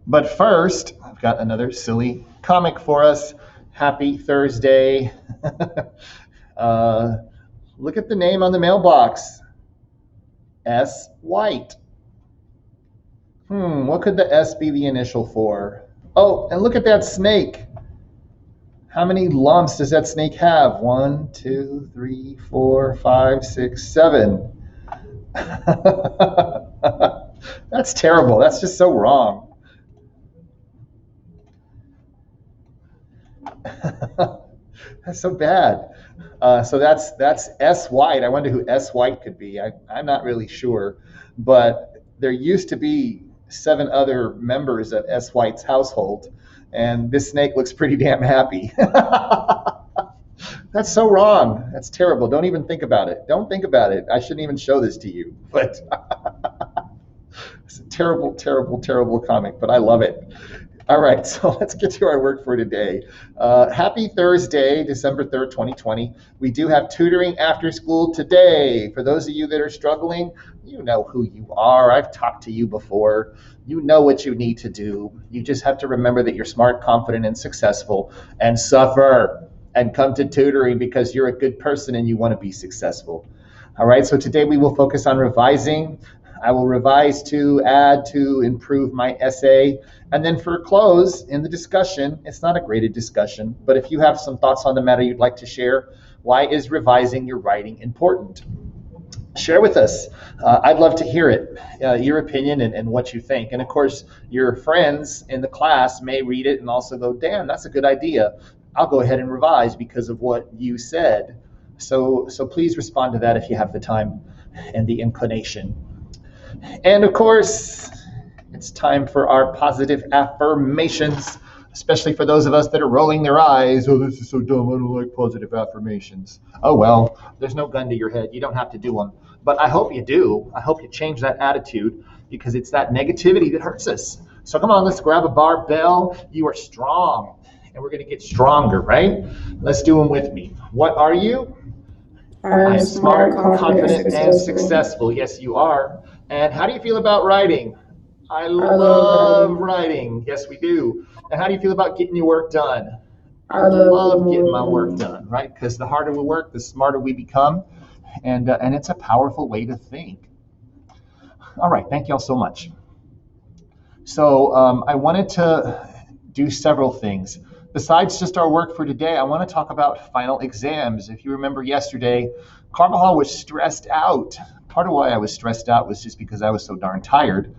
But first, I've got another silly comic for us. Happy Thursday. uh, Look at the name on the mailbox, S. White. What could the S be the initial for? Oh, and look at that snake. How many lumps does that snake have? One, two, three, four, five, six, seven. That's terrible. That's just so wrong. That's so bad. So that's S White. I wonder who S White could be. I'm not really sure, but there used to be seven other members of S White's household, and this snake looks pretty damn happy. That's so wrong. That's terrible. Don't even think about it. Don't think about it. I shouldn't even show this to you, but it's a terrible, terrible, terrible comic, but I love it. All right, so let's get to our work for today. Happy Thursday, December 3rd, 2020. We do have tutoring after school today. For those of you that are struggling, you know who you are. I've talked to you before. You know what you need to do. You just have to remember that you're smart, confident, and successful, and suffer and come to tutoring because you're a good person and you want to be successful. All right, so today we will focus on revising. I will revise to add to improve my essay. And then for close in the discussion, it's not a graded discussion, but if you have some thoughts on the matter you'd like to share, why is revising your writing important? Share with us. I'd love to hear it, your opinion and what you think. And of course, your friends in the class may read it and also go, damn, that's a good idea. I'll go ahead and revise because of what you said. So please respond to that if you have the time and the inclination. And of course, it's time for our positive affirmations, especially for those of us that are rolling their eyes. Oh, this is so dumb. I don't like positive affirmations. Oh, well, there's no gun to your head. You don't have to do them. But I hope you do. I hope you change that attitude because it's that negativity that hurts us. So come on, let's grab a barbell. You are strong, and we're going to get stronger, right? Let's do them with me. What are you? I I'm am smart, smart, confident, confident, and successful. successful. Yes, you are. And how do you feel about writing? I I love love writing. writing. Yes, we do. And how do you feel about getting your work done? I I love getting love my getting work my work done. done, right? Because the harder we work, the smarter we become. And it's a powerful way to think. All right, thank y'all so much. So I wanted to do several things. Besides just our work for today, I want to talk about final exams. If you remember yesterday, Carvajal was stressed out. Part of why I was stressed out was just because I was so darn tired.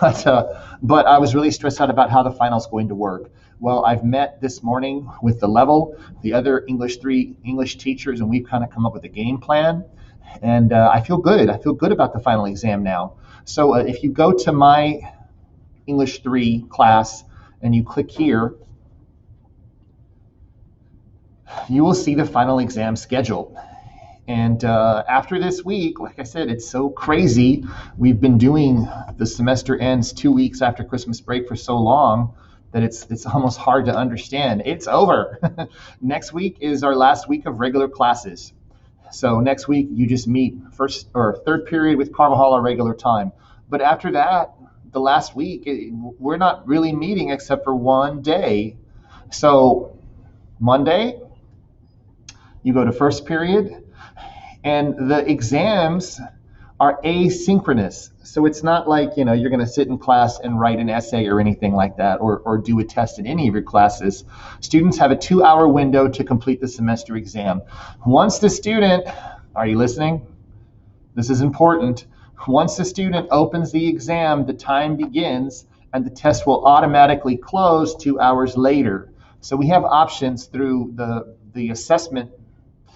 But I was really stressed out about how the final's going to work. Well, I've met this morning with the level, the other English 3 English teachers, and we've kind of come up with a game plan. And I feel good. I feel good about the final exam now. So if you go to my English 3 class and you click here, you will see the final exam schedule. And after this week, like I said, it's so crazy. We've been doing the semester ends 2 weeks after Christmas break for so long that it's almost hard to understand. It's over. Next week is our last week of regular classes. So next week you just meet first or third period with Carvajal at regular time. But after that, the last week, we're not really meeting except for one day. So Monday, you go to first period, and the exams are asynchronous. So it's not like, you're going to sit in class and write an essay or anything like that, or do a test in any of your classes. Students have a 2-hour window to complete the semester exam. Once the student, are you listening? This is important. Once the student opens the exam, the time begins and the test will automatically close 2 hours later. So we have options through the assessment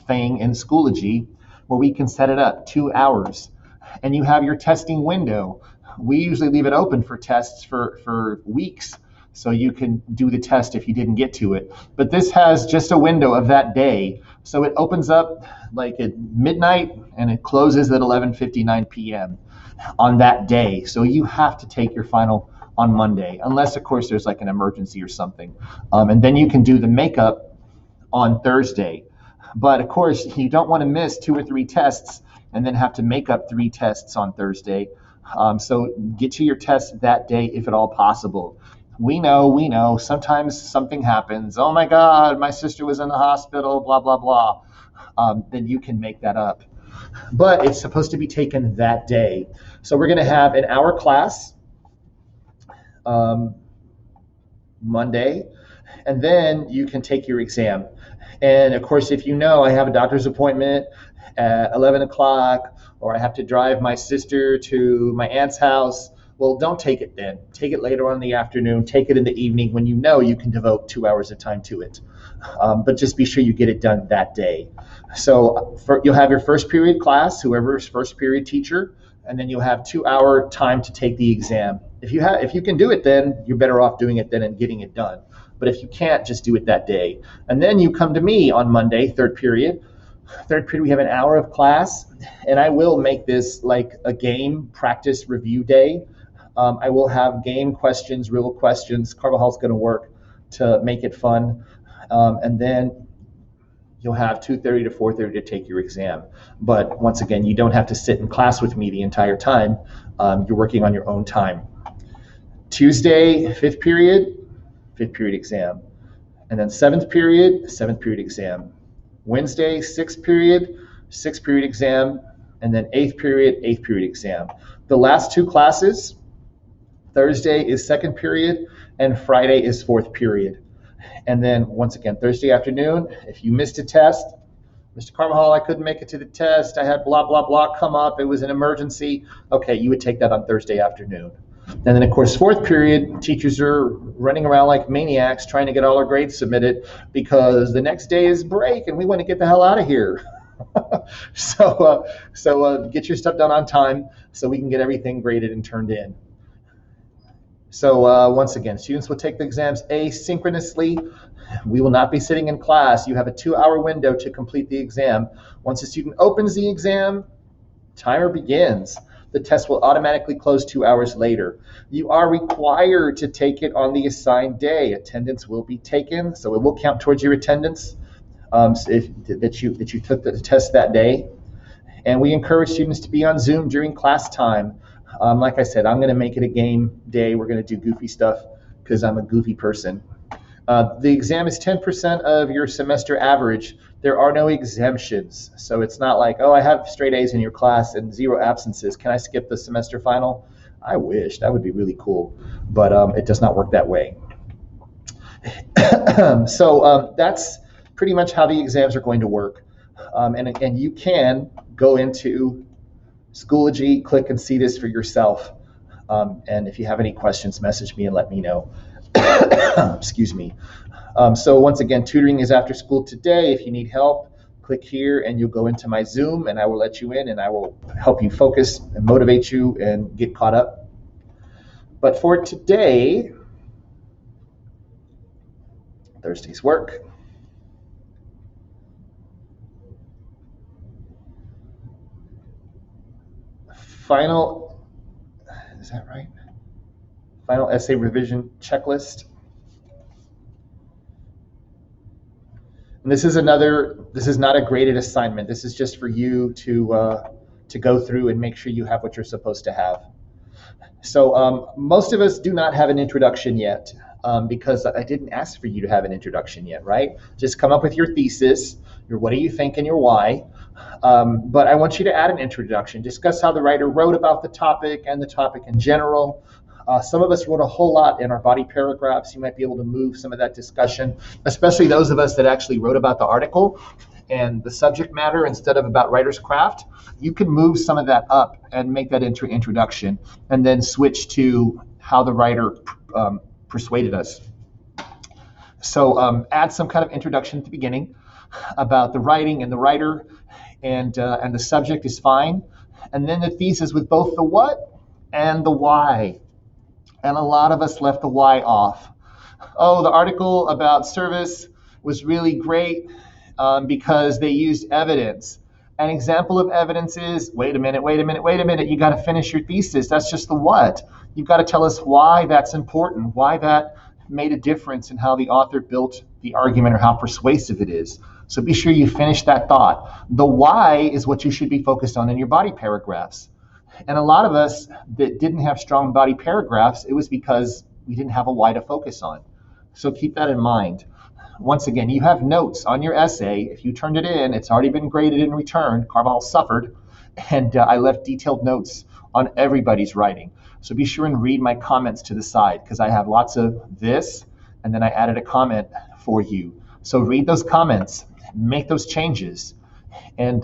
thing in Schoology where we can set it up 2 hours. And you have your testing window. We usually leave it open for tests for weeks, so you can do the test if you didn't get to it. But this has just a window of that day. So it opens up like at midnight and it closes at 11:59 p.m. on that day. So you have to take your final on Monday, unless of course there's like an emergency or something. And then you can do the makeup on Thursday. But of course, you don't want to miss 2 or 3 tests and then have to make up 3 tests on Thursday. So get to your test that day if at all possible. We know. Sometimes something happens. Oh my God, my sister was in the hospital, blah, blah, blah. Then you can make that up. But it's supposed to be taken that day. So we're going to have an hour class Monday, and then you can take your exam. And of course, if you know I have a doctor's appointment at 11 o'clock, or I have to drive my sister to my aunt's house, well, don't take it then. Take it later on in the afternoon. Take it in the evening when you know you can devote 2 hours of time to it. But just be sure you get it done that day. So you'll have your first period class, whoever's first period teacher, and then you'll have 2 hour time to take the exam. If you can do it then, you're better off doing it then and getting it done. But if you can't, just do it that day. And then you come to me on Monday, third period. Third period, we have an hour of class, and I will make this like a game practice review day. I will have game questions, real questions. Carvajal's going to work to make it fun. And then you'll have 2:30 to 4:30 to take your exam. But once again, you don't have to sit in class with me the entire time. You're working on your own time. Tuesday, fifth period exam. And then seventh period exam. Wednesday, sixth period exam. And then eighth period exam. The last two classes, Thursday is second period and Friday is fourth period. And then once again, Thursday afternoon, if you missed a test, Mr. Carvajal, I couldn't make it to the test. I had blah, blah, blah come up. It was an emergency. Okay, you would take that on Thursday afternoon. And then, of course, fourth period, teachers are running around like maniacs trying to get all our grades submitted because the next day is break and we want to get the hell out of here. So get your stuff done on time so we can get everything graded and turned in. So once again, students will take the exams asynchronously. We will not be sitting in class. You have a 2-hour window to complete the exam. Once a student opens the exam, timer begins. The test will automatically close 2 hours later. You are required to take it on the assigned day. Attendance will be taken, so it will count towards your attendance that you took the test that day. And we encourage students to be on Zoom during class time. Like I said, I'm going to make it a game day. We're going to do goofy stuff because I'm a goofy person. The exam is 10% of your semester average. There are no exemptions. So it's not like, oh, I have straight A's in your class and 0 absences. Can I skip the semester final? I wish. That would be really cool. But it does not work that way. So that's pretty much how the exams are going to work. And you can go into Schoology, click and see this for yourself. And if you have any questions, message me and let me know. Excuse me. So once again, tutoring is after school today. If you need help, click here and you'll go into my Zoom and I will let you in and I will help you focus and motivate you and get caught up. But for today, Thursday's work. Final, is that right? Final essay revision checklist. And this is not a graded assignment. This is just for you to go through and make sure you have what you're supposed to have. So most of us do not have an introduction yet because I didn't ask for you to have an introduction yet, right? Just come up with your thesis, your what do you think and your why. But I want you to add an introduction. Discuss how the writer wrote about the topic and the topic in general. Some of us wrote a whole lot in our body paragraphs. You might be able to move some of that discussion, especially those of us that actually wrote about the article and the subject matter instead of about writer's craft. You can move some of that up and make that introduction and then switch to how the writer persuaded us. So add some kind of introduction at the beginning about the writing and the writer, and the subject is fine. And then the thesis with both the what and the why. And a lot of us left the why off. Oh, the article about service was really great because they used evidence. An example of evidence is, wait a minute. You got to finish your thesis. That's just the what. You've got to tell us why that's important, why that made a difference in how the author built the argument or how persuasive it is. So be sure you finish that thought. The why is what you should be focused on in your body paragraphs. And a lot of us that didn't have strong body paragraphs, it was because we didn't have a why to focus on. So keep that in mind. Once again, you have notes on your essay. If you turned it in, it's already been graded and returned. Carvajal suffered, and I left detailed notes on everybody's writing. So be sure and read my comments to the side, because I have lots of this, and then I added a comment for you. So read those comments, make those changes, and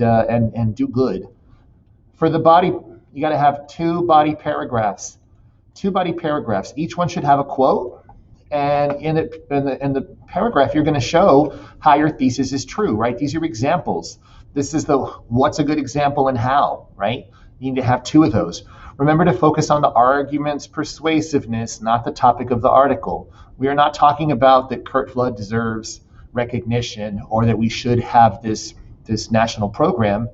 do good. For the body, you got to have two body paragraphs. Two body paragraphs. Each one should have a quote, and in the paragraph, you're going to show how your thesis is true, right? These are examples. This is the what's a good example and how, right? You need to have two of those. Remember to focus on the argument's persuasiveness, not the topic of the article. We are not talking about that Curt Flood deserves recognition or that we should have this national program.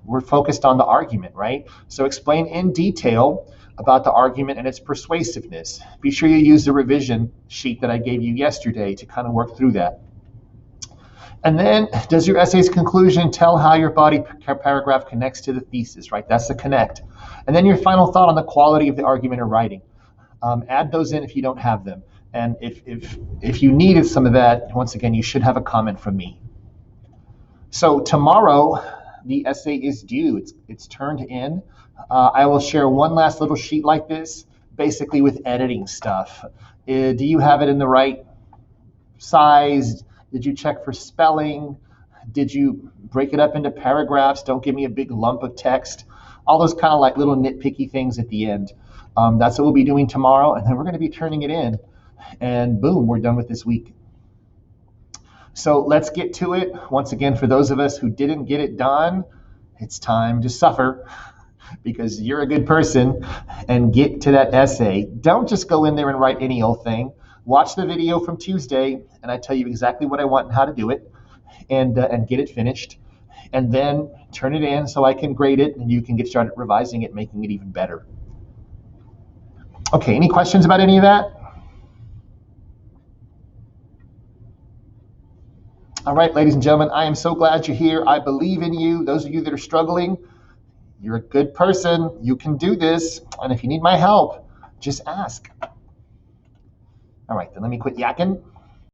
We're focused on the argument, right? So explain in detail about the argument and its persuasiveness. Be sure you use the revision sheet that I gave you yesterday to kind of work through that. And then, does your essay's conclusion tell how your body paragraph connects to the thesis, right? That's the connect. And then your final thought on the quality of the argument or writing. Add those in if you don't have them. And if you needed some of that, once again, you should have a comment from me. So tomorrow, the essay is due. It's turned in. I will share one last little sheet like this, basically with editing stuff. Do you have it in the right size? Did you check for spelling? Did you break it up into paragraphs? Don't give me a big lump of text. All those kind of like little nitpicky things at the end. That's what we'll be doing tomorrow, and then we're going to be turning it in. And boom, we're done with this week. So let's get to it. Once again, for those of us who didn't get it done, it's time to suffer, because you're a good person, and get to that essay. Don't just go in there and write any old thing. Watch the video from Tuesday, and I tell you exactly what I want and how to do it, and get it finished, and then turn it in so I can grade it, and you can get started revising it, making it even better. Okay, any questions about any of that? All right, ladies and gentlemen, I am so glad you're here. I believe in you. Those of you that are struggling, you're a good person. You can do this. And if you need my help, just ask. All right, then let me quit yakking.